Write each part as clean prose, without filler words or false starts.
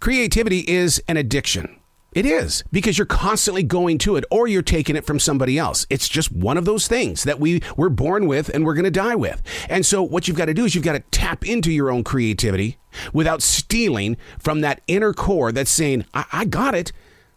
Creativity is an addiction. It is, because you're constantly going to it or you're taking it from somebody else. It's just one of those things that we're born with and we're going to die with. And so what you've got to do is you've got to tap into your own creativity without stealing from that inner core that's saying, I got it,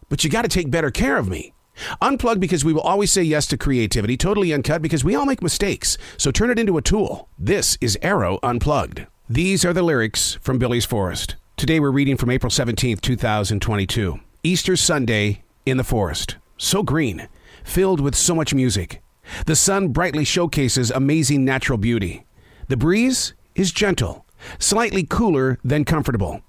but you got to take better care of me. Unplugged, because we will always say yes to creativity. Totally Uncut, because we all make mistakes. So turn it into a tool. This is Arroe Unplugged. These are the lyrics from Billy's Forest. Today we're reading from April 17th, 2022. Easter Sunday in the forest. So green, filled with so much music. The sun brightly showcases amazing natural beauty. The breeze is gentle, slightly cooler than comfortable.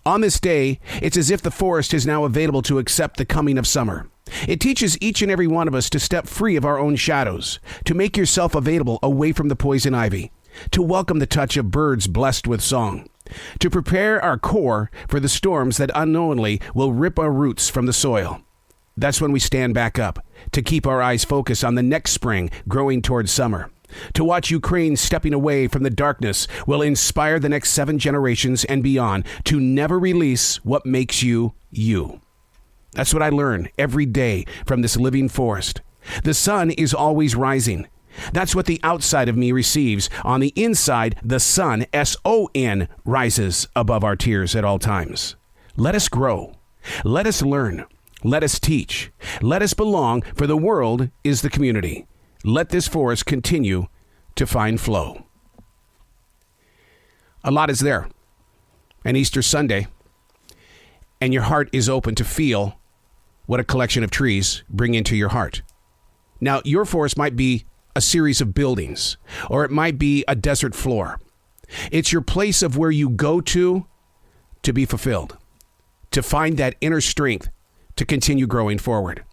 On this day, it's as if the forest is now available to accept the coming of summer. It teaches each and every one of us to step free of our own shadows, to make yourself available away from the poison ivy, to welcome the touch of birds blessed with song, to prepare our core for the storms that unknowingly will rip our roots from the soil. That's when we stand back up, to keep our eyes focused on the next spring growing towards summer. To watch Ukraine stepping away from the darkness will inspire the next 7 generations and beyond to never release what makes you, you. That's what I learn every day from this living forest. The sun is always rising. That's what the outside of me receives. On the inside, the sun, S-O-N, rises above our tears at all times. Let us grow. Let us learn. Let us teach. Let us belong, for the world is the community. Let this forest continue to find flow. A lot is there. An Easter Sunday, and your heart is open to feel what a collection of trees bring into your heart. Now, your forest might be a series of buildings, or it might be a desert floor. It's your place of where you go to be fulfilled, to find that inner strength to continue growing forward.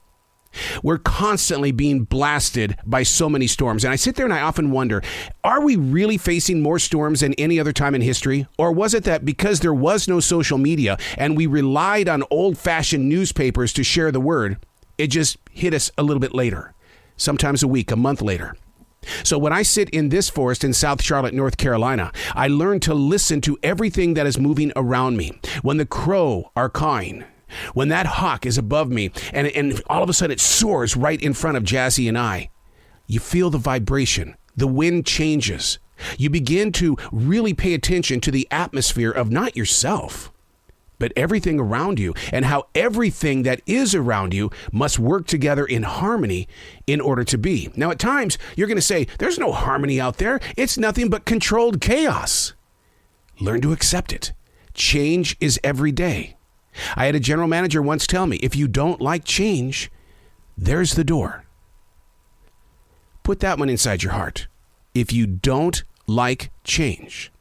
We're constantly being blasted by so many storms. And I sit there and I often wonder, are we really facing more storms than any other time in history? Or was it that because there was no social media and we relied on old-fashioned newspapers to share the word, it just hit us a little bit later? Sometimes a week, a month later. So when I sit in this forest in South Charlotte, North Carolina, I learn to listen to everything that is moving around me. When the crow are cawing, when that hawk is above me, and all of a sudden it soars right in front of Jazzy and I, you feel the vibration. The wind changes. You begin to really pay attention to the atmosphere of not yourself, but everything around you, and how everything that is around you must work together in harmony in order to be. Now, at times, you're going to say, there's no harmony out there. It's nothing but controlled chaos. Learn to accept it. Change is every day. I had a general manager once tell me, if you don't like change, there's the door. Put that one inside your heart. If you don't like change.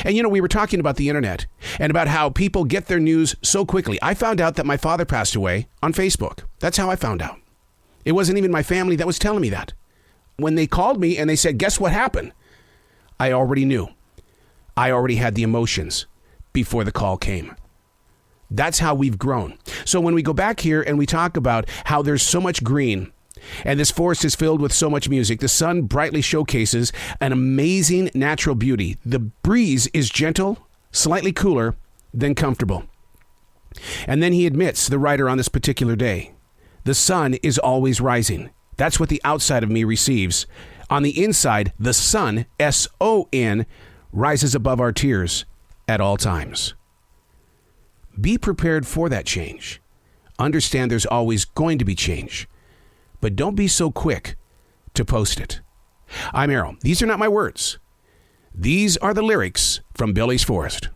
And we were talking about the internet and about how people get their news so quickly. I found out that my father passed away on Facebook. That's how I found out. It wasn't even my family that was telling me that. When they called me and they said, guess what happened? I already knew. I already had the emotions before the call came. That's how we've grown. So when we go back here and we talk about how there's so much green, and this forest is filled with so much music, the sun brightly showcases an amazing natural beauty. The breeze is gentle, slightly cooler than comfortable. And then he admits, the writer on this particular day, the sun is always rising. That's what the outside of me receives. On the inside, the sun, S-O-N, rises above our tears at all times. Be prepared for that change. Understand there's always going to be change. But don't be so quick to post it. I'm Arroe. These are not my words. These are the lyrics from Billy's Forest.